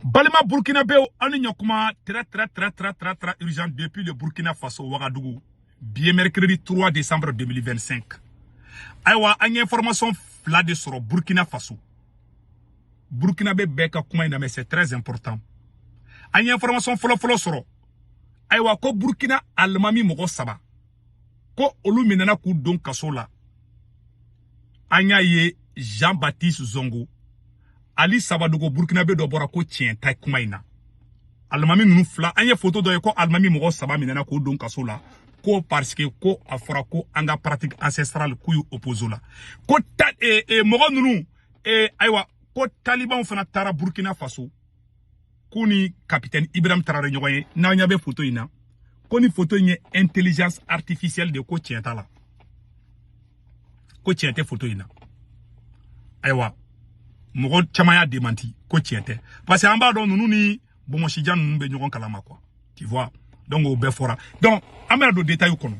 Balima Burkinabé ani nyokuma très urgent depuis le Burkina Faso Ouagadougou. Bien mercredi 3 décembre 2025. Aïwa, une information là de sur Burkina Faso. Burkinabé beka kuma ina mais c'est très important. Une information follow soro. Aïwa ko Burkina almami mogo saba. Ko olu minana ku don kasola. Anya ye Jean-Baptiste Zongo. Ali Sabadogo Burkinabé do bora ko tien tay kuma ina. Almami nunu fla anya photo do ko almami mogo saba minana ku don kasola. Ko parce que ko afora ko anga pratique ancestrale kuyu opposola. Ko ta mogo nunu aywa ko Taliban fana tara Burkina Faso. Kuni capitaine Ibrahim Traoré nyoye na nyabe photo ina. Koni photo ina intelligence artificielle de ko tien tala. Ko tien te photo ina. Aywa mogo chamaya démenti ko tiente parce que en bas don nous ni bon chijan nous be nyogon kalama quoi tu vois donc au befora donc amena do détail kono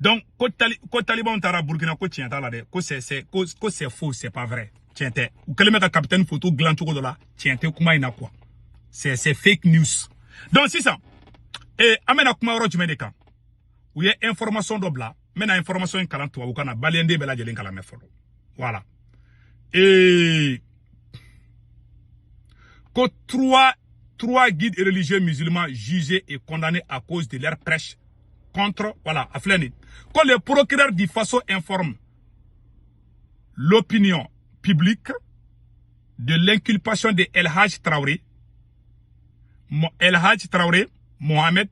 donc ko Taliban tara Burkina ko tiente là de ko c'est faux c'est pas vrai tiente ou keleme ka capitaine photo glan choko dola tiente kuma ina quoi c'est fake news donc c'est ça amena kuma ro jumé de kan ou y a information dobla maintenant information en kalan tuwa ukana baliende bela jelen kala mefolo voilà que trois guides religieux musulmans jugés et condamnés à cause de leur prêche contre voilà aflani que le procureur du Faso informe l'opinion publique de l'inculpation de El Hadj Traoré Mohamed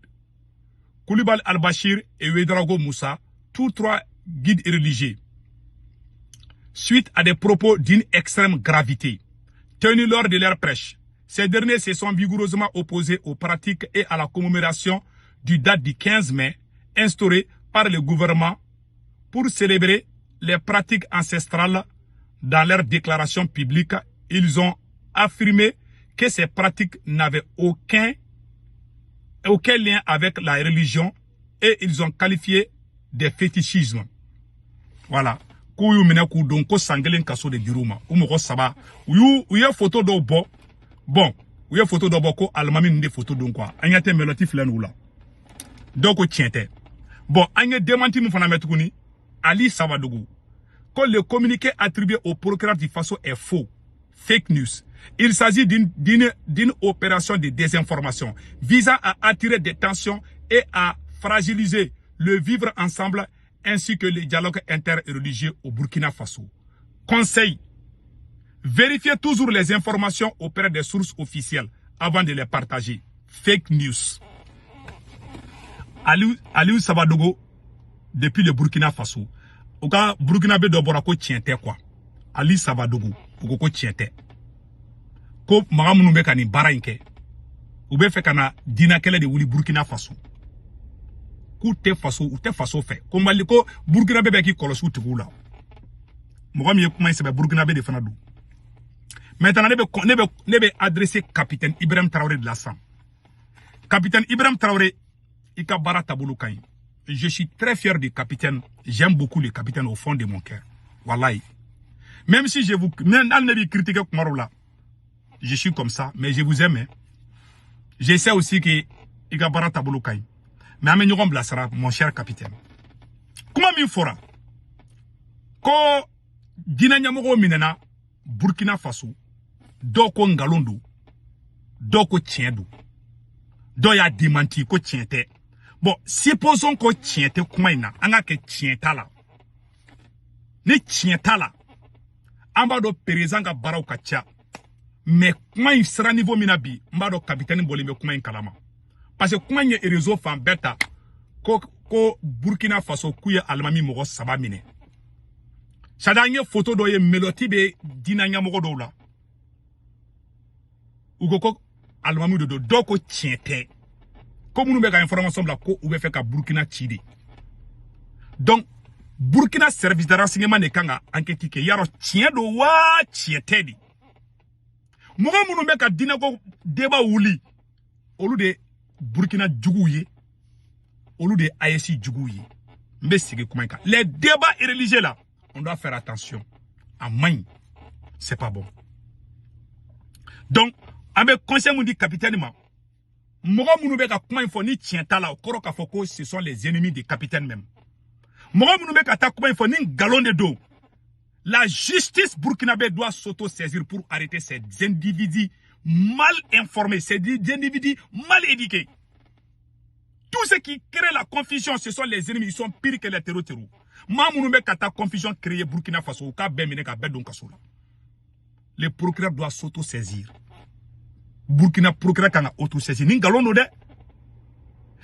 Koulibaly Al-Bashir et Ouedraogo Moussa, tous trois guides religieux, suite à des propos d'une extrême gravité tenus lors de leur prêche. Ces derniers se sont vigoureusement opposés aux pratiques et à la commémoration du date du 15 mai instaurée par le gouvernement pour célébrer les pratiques ancestrales. Dans leur déclaration publique, ils ont affirmé que ces pratiques n'avaient aucun lien avec la religion et ils ont qualifié de fétichisme. Voilà. Kuyu mena ku don ko sangelen kaso de diruma. Umo saba. Uye photo do bo. Bon. Uye photo do bo ko almami nde photo don quoi. Anyate meloti flen oula. Donc tiente. Bon, anye démenti mou fana metkuni. Ali Sabadougou. Que le communiqué attribué au procureur du Faso est faux. Fake news. Il s'agit d'une opération de désinformation visant à attirer des tensions et à fragiliser le vivre ensemble ainsi que le dialogue interreligieux au Burkina Faso. Conseil. Vérifiez toujours les informations auprès des sources officielles avant de les partager. Fake news. Aliou Sabadogo, depuis le Burkina Faso. Au cas Burkinabé de Borako tiente quoi. Ali Sabadogo, Koko tiente. Ko magamunu be kani bara inke ou be fe kana dina kele de wuli Burkina Faso ku te faso ou te faso fe ko mali ko Burkina be ki kolosu tigula mogam ye kuma sebe Burkina be de fana du maintenant ne be adresser capitaine Ibrahim Traoré de la Sam. Capitaine Ibrahim Traoré ika bara tabulu kay. Je suis très fier du capitaine, j'aime beaucoup le capitaine au fond de mon cœur wallahi, même si je vous ne critiquer kumarola. Je suis comme ça, mais je vous aime. Hein. Je sais aussi que Igabara Tabouloukaï. Mais Amenyogon Blassara, mon cher capitaine. Comment m'y fera? Ko Dina Nyamogo Minena, Burkina Faso, Doko Ngalondo, Doko Tiendou, Doya démenti ko tiente. Bon, supposons ko tiente Koumaina, Anga ke tientala. Ni tientala. Amba do Perezanga Barau Kacha. Mais comment il sera niveau minabi mbado capitaine bolimbe kuma kalama parce que comment il réseau fan beta ko Burkina Faso kuya almami mogo saba mine sadanye photo do ye meloti be dinanya mogo do la ugoko almami do doko tiente comme nous be ka information la ko ube fait ka Burkina chidi donc Burkina service de renseignement ne kanga enquête ke yaro tien do wa tiete di Mouga mounou meka dina ko débat ouli. Olu de Burkina djougouye. Olu de ASI djougouye. Mais c'est que comment. Les débats religieux là, on doit faire attention. À main. c'est pas bon. Donc, avec conseil mon dit capitaine ma, moga munu be ka kuma info ni tienta la okoro ka foko ce sont les ennemis des capitaines même. Moga munu be ka ta kuma info ni galon de dos. La justice burkinabé doit s'auto-saisir pour arrêter ces individus mal informés, ces individus mal éduqués. Tous ceux qui créent la confusion, ce sont les ennemis, ils sont pires que les terroristes. Mamounoube kata confusion créée Burkina Faso, ou ka bemine ka bedon kasola. Le procureur doit s'auto-saisir. Burkina procureur kanga auto-saisir. Ningalon de.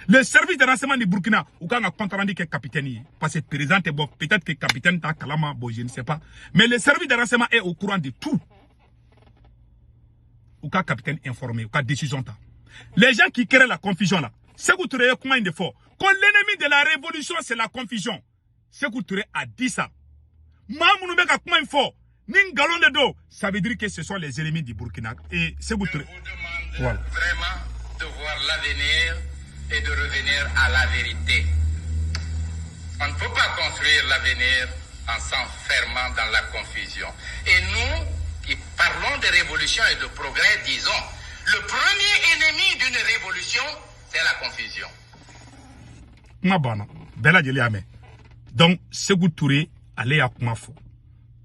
Le service de renseignement du Burkina, ou quand on a contrandi que capitaine, parce que président est bon, peut-être que capitaine ta kalama, bon, je ne sais pas. Mais le service de renseignement est au courant de tout. Ou quand capitaine informé, ou quand décision ta. Les gens qui créent la confusion là, c'est que tu comment il faut. Quand l'ennemi de la révolution, c'est la confusion. C'est que tu a dit ça. Mamounoube comment il faut. Ningalon de dos, ça veut dire que ce sont les ennemis du Burkina. Et c'est que tu voilà. Vraiment de voir l'avenir et de revenir à la vérité. On ne peut pas construire l'avenir en s'enfermant dans la confusion. Et nous, qui parlons de révolution et de progrès, disons, le premier ennemi d'une révolution, c'est la confusion. Donc, Sékou Touré allait à Koumafo.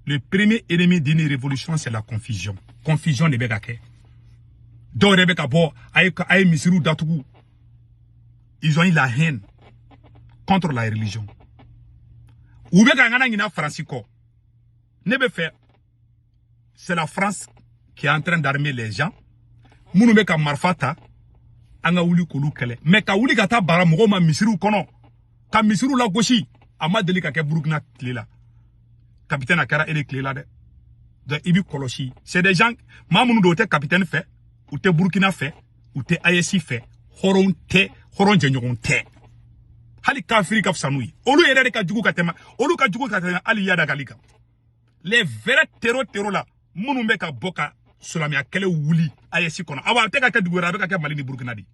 Le premier ennemi d'une révolution, c'est la confusion. Confusion de Begake. Donc, Rebecca Bo, Aïe Misirou Datougou. Ils ont eu la haine contre la religion. Ou bien quand on a Francisco, c'est la France qui est en train d'armer les gens. Mounoube ka marfata, anga wuli kolu kele. Mais ka wuli kata bara mogo ma misiru kono. Ka misiru la goshi, ama deli ka ke Burkina klela. Capitaine Akara et les clés de. Donc ibi koloshi. C'est des gens, ma mounou dote capitaine fait, ou te Burkina fait, ou te ASI fait, horon te. Horon jenyogon te. Hali kafiri kaf sanui. Olu yere ka jugu katema. Olu ka jugu katema ali yada galika. Les vrais terror là. Mounoumbe ka boka solamia kele wuli ayesi kono. Awa te ka ke dugu rabe ka ke Mali ni Burkina di.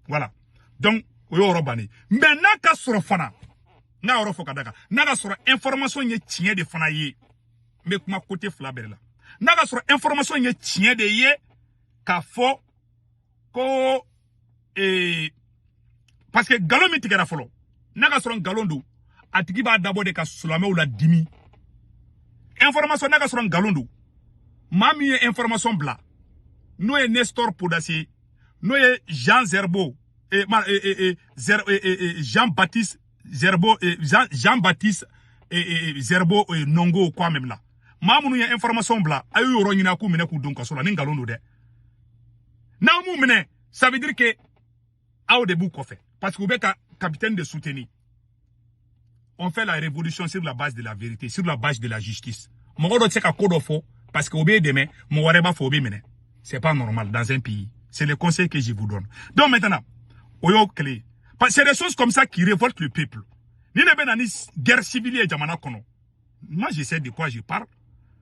Voilà. Donc oyo robani. Mais naka soro fana. Na oro foka daga. Naka soro information ye tien de fana ye. Mais kuma côté flabere là. Naka soro information ye tien de ye ka fo ko parce que galon mi tigera folo naga soron galon do atigi ba dabo de ka sulame ou la dimi information naga soron galon do mami information bla no e Nestor Podasi no e Jean Zerbo Jean-Baptiste Zerbo Jean-Baptiste Zerbo Nongo quoi même là mamu no information bla ayu yoro nyina ku mine ku don ka sola ni galon do de na mu mine ça veut dire que au début qu'on fait. Parce que vous êtes capitaine de soutenir. On fait la révolution sur la base de la vérité, sur la base de la justice. Mon gars c'est qu'à code faux parce que obéir demain, mon wareba faut obéir. C'est pas normal dans un pays. C'est le conseil que je vous donne. Donc maintenant, oyo clé. Parce que c'est des choses comme ça qui révoltent le peuple. Ni ne ben ani guerre civile et jamana kono. Moi je sais de quoi je parle.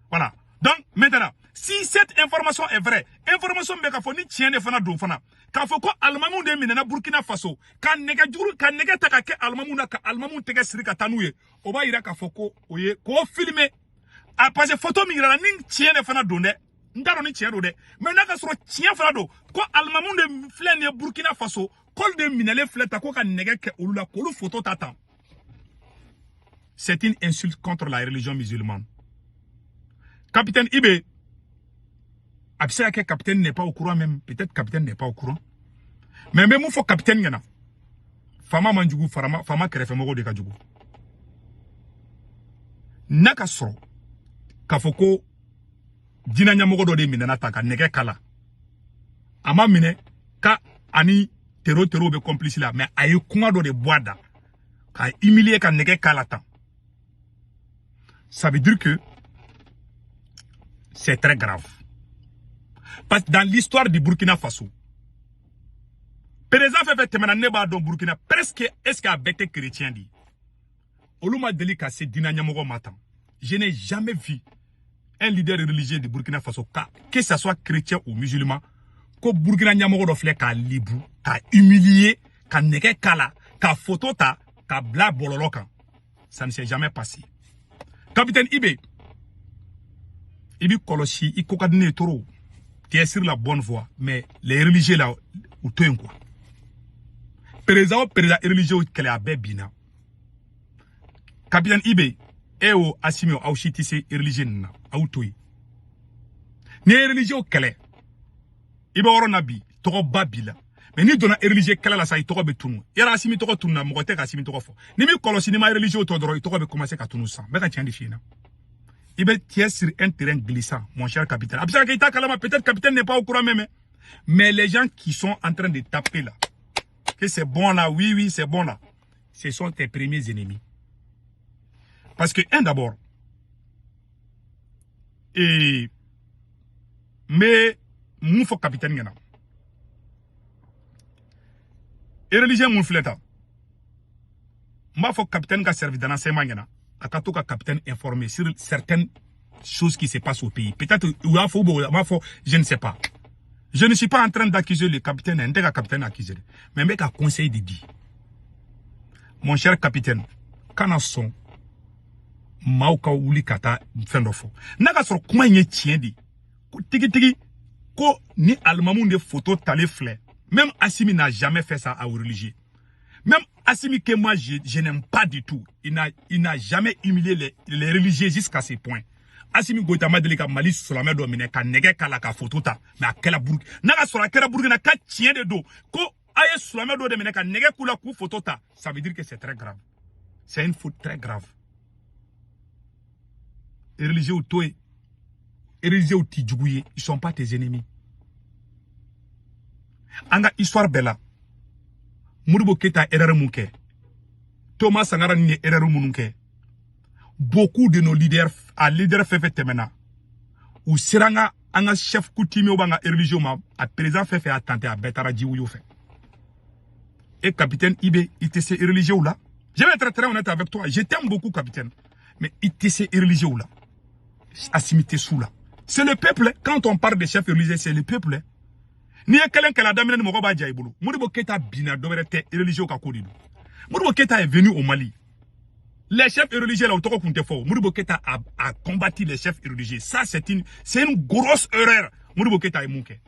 Voilà. Donc maintenant, si cette information est vraie, information beka fo ni tient de fana do fana. Ka fo ko almamu de minena Burkina Faso, kan nega juru kan nega taka ke almamu na ka almamu tege sirika tanuye. Oba ira ka fo ko oye ko filmer. A parce que photo mi gra ning tient de fana do ne. Ndaro ni tient do de. Mais na ka soro tient fana do. Ko almamu de flen ne Burkina Faso, kol de minele fleta ko kan nega ke olula ko lu photo tatan. C'est une insulte contre la religion musulmane. Capitaine Ibé, absolument que capitaine n'est pas au courant même. Peut-être capitaine n'est pas au courant. Mais même il faut capitaine yana. Fama manjugu, fama kerefe mogo de kajugu. Naka soro. Kafoko, dina nyamogo do de minena taka nege kala. Ama mine, ka ani tero be complice la. Mais aye kunga do de boada. Ka humilier ka nege kala tan. Ça veut dire que c'est très grave. Parce que dans l'histoire du Burkina Faso, président fait temana neba dans Burkina presque est-ce qu'il a bêté chrétien dit. Oluma deli ka se dina nyamogo matan. Je n'ai jamais vu un leader religieux du Burkina Faso que ce soit chrétien ou musulman ko Burkina nyamogo do fle ka libu, ka humilié, ka neke kala, ka photo ta, ka bla bololo kan. Ça ne s'est jamais passé. Capitaine Ibé, Ibi kolosi, i kokadine toro. Tu es sur la bonne voie, mais les religieux là, ou toi quoi. Président religieux qu'elle a bébina. Capitaine Ibe, o Assimio, Auchitise, religieux na, autoy. Ni religieux qu'elle Ibe oronabi, toro babila. Mais ni donna religieux qu'elle la sa, il toro betunu. Yara Assimi toro tunna, mogote Assimi toro fo. Ni mi kolosi ni ma religieux todoro, il toro be commencer à tunu sang. Mais quand tu as des filles, il est sur un terrain glissant, mon cher capitaine. Peut-être capitaine n'est pas au courant même. Mais les gens qui sont en train de taper là, que c'est bon là, oui, c'est bon là, ce sont tes premiers ennemis. Parce que, d'abord, mais, mon faut capitaine yana. Et religieux mon fleta. Ma faut capitaine qui a servi dans l'enseignement yana. Akato ka capitaine informé sur certaines choses qui se passent au pays. Peut-être, je ne sais pas. Je ne suis pas en train d'accuser le capitaine, un capitaine accusé. Mais mec a conseil de dire. Mon cher capitaine, quand on son, mauka ouli kata fendofo. Naga sur comment y est tien dit. Tigi, ko ni almamoun de photos talé flé. Même Assimi n'a jamais fait ça à aux religieux. Même Assimi que moi je n'aime pas du tout. Il n'a jamais humilié les religieux jusqu'à ce point. Assimi Goïtama delika Mali sur la mer domine ka nege kala ka photo ta mais akela burg naga sur la kera burg na ka tien de dos ko aye sur la mer domine ka nege kula ku photo ta ça veut dire que c'est très grave. C'est une faute très grave. Les religieux toé les religieux tidjouye ils sont pas tes ennemis. Anga histoire bella Modibo Keïta erreur munke Thomas Sankara ni erreur munke. Beaucoup de nos leaders, à leader fait temena, ou siranga, anga chef coutumier ou banga religieux ma, à président fait attenter à Betara Djiou fait. Et capitaine Ibe, ITC religieux là. Je vais être très honnête avec toi, je t'aime beaucoup capitaine. Mais ITC religieux là. Assimité sous là. C'est le peuple, quand on parle des chefs religieux, c'est le peuple. Ni quelqu'un qui a damné mon roba Djaïboulou. Modibo Keïta bina doberete religieux kakodido. Modibo Keïta est venu au Mali. Les chefs religieux là, Modibo Keïta a combattu les chefs religieux. Ça, c'est une grosse erreur. Modibo Keïta est mouké.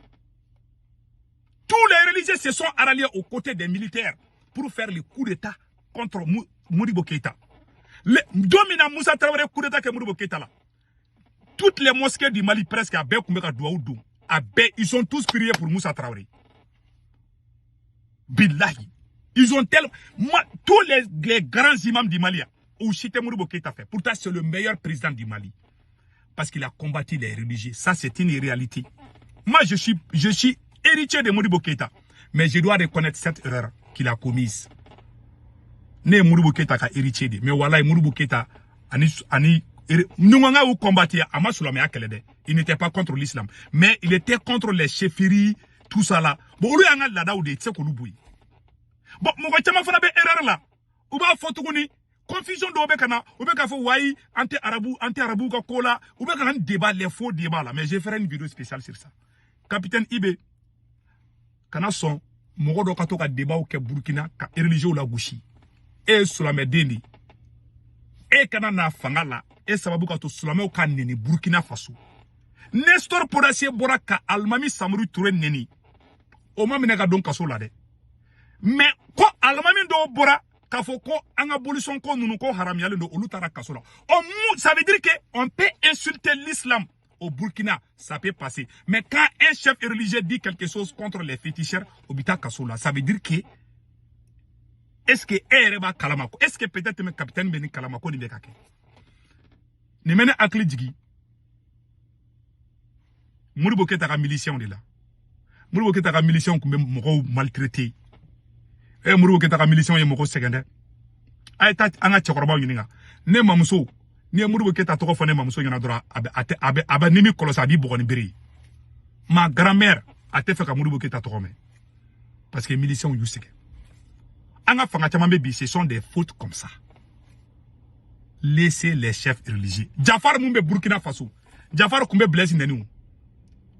Tous les religieux se sont ralliés aux côtés des militaires pour faire le coup d'état contre Modibo Keïta. Le dominant Moussa Traoré coup d'état que Modibo Keïta là. Toutes les mosquées du Mali presque à Bekoumeka Douaoudou, ils ont tous prié pour Moussa Traoré. Billahi. Ils ont tellement. Tous les grands imams du Mali. Modibo Keïta fait. Pourtant, c'est le meilleur président du Mali. Parce qu'il a combattu les religieux. Ça, c'est une réalité. Moi, je suis héritier de Modibo Keïta. Mais je dois reconnaître cette erreur qu'il a commise. Ne Modibo Keïta a héritier de. Mais voilà, Modibo Keïta nous combattu à Masoulame à Kelede. Il n'était pas contre l'islam. Mais il était contre les chefferies, tout ça là. Bon, lui, il a là où il est. Bon, mon gars, tu m'as fait une erreur là. Ou bien, il confusion de Obekana, Obeka fo Waï, anti-arabou, Kola, Obeka un débat, les faux débats là, mais je ferai une vidéo spéciale sur ça. Capitaine Ibe, kana son, Mogodo Katoka débat au Burkina, ka religieux la Gouchi, et Soulame Deni, et Kanana Fangala, et Sababu Kato Soulame au Kaneni, Burkina Faso. Nestor Podassier Boraka, Almami Samuru Touré Neni, Oma Menega Don Kasolade. Mais, quoi, Almami do Bora, Kafoko, en abolition qu'on nous haram yale no olutara kasola. Ça veut dire que on peut insulter l'islam au Burkina, ça peut passer. Mais quand un chef religieux dit quelque chose contre les féticheurs au Bita Kasola, ça veut dire que est-ce que Ereba Kalamako, est-ce que peut-être le capitaine Beni Kalamako ni bekake? Ni mene akli djigi. Modibo Keïta ka milicien on est là. Modibo Keïta ka milicien qu'on m'a maltraité. Et Modibo Keïta ka milicien on est moko secondaire. Aïta anga tchokoroba yuninga. Ne mamuso. Ni Modibo Keïta toko fone mamuso yana dora abe nimi kolosa bi bogoni biri. Ma grand-mère a te fait ka Modibo Keïta toko me. Parce que milicien on yusike. Anga fanga chama bebi, ce sont des fautes comme ça. Laissez les chefs religieux. Jafar Moumbe Burkina Faso. Jafar Koumbe Blaise Nenou.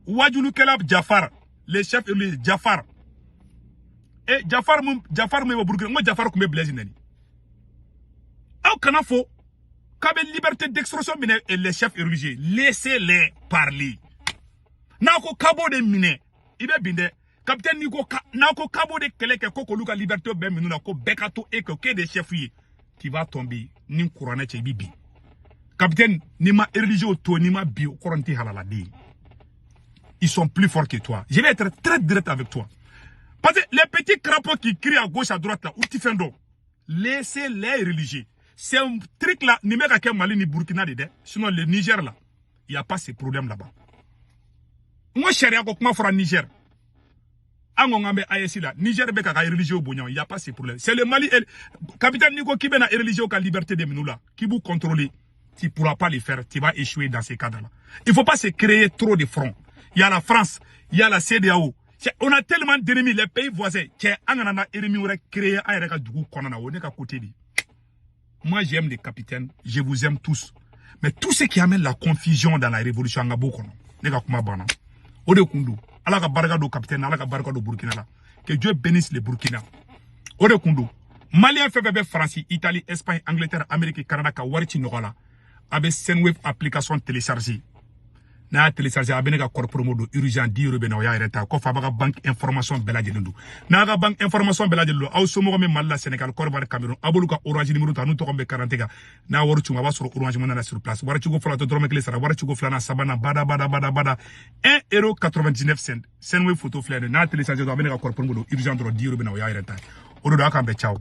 Wadjoulou Kelab Jafar. Les chefs religieux. Jafar. Et Jafar Moumbe Burkina. Moi Jafar Koumbe Blaise Nenou. Au Kanafo. Kabe liberté d'expression mine et les chefs religieux, laissez-les parler. Nako kabo de mine, ibe binde, capitaine Niko nako kabo de keleke koko luka liberté ben minuna ko bekato et que des chefs qui va tomber ni couronne che bibi. Capitaine, ni ma religieux to ni ma bio coronti halala de. Ils sont plus forts que toi. Je vais être très direct avec toi. Parce que les petits crapauds qui crient à gauche à droite là, où tu fais un dos, laissez les religieux. C'est un truc là, ni même à Mali ni Burkina de sinon le Niger là, il n'y a pas ces problèmes là-bas. Moi, je suis comment faire Niger. Angongambe ASI là, Niger beka ka religieux au il n'y a pas ces problèmes. C'est le Mali, capitaine Nico qui ben la religieux au liberté de Minoula, qui vous contrôle, tu ne pourras pas les faire, tu vas échouer dans ces cadres-là. Il ne faut pas se créer trop de fronts. Il y a la France, il y a la CEDEAO. On a tellement d'ennemis, les pays voisins, moi j'aime les capitaines, je vous aime tous. Mais tout ce qui amène la confusion dans la révolution, que Dieu bénisse les Burkina. Malien fait France, Italie, Espagne, Angleterre, Amérique, Canada, Kawarichi Nogala, avec Senwave application téléchargée. Na télécharger abenega corpromo do urgent di rebe na ya reta ko fa baga banque information beladjelu na ga banque information beladjelu aw somo me malla Sénégal Korbar Cameroun aboluka orange numéro ta nu to kombe 40 na waru chunga ba sur orange monana sur place waru chugo fala to drome kle sara waru chugo flana sabana bada 1,99 €. Senwe photo flane na télécharger do abenega corpromo do urgent do di rebe na ya reta o do aka be ciao.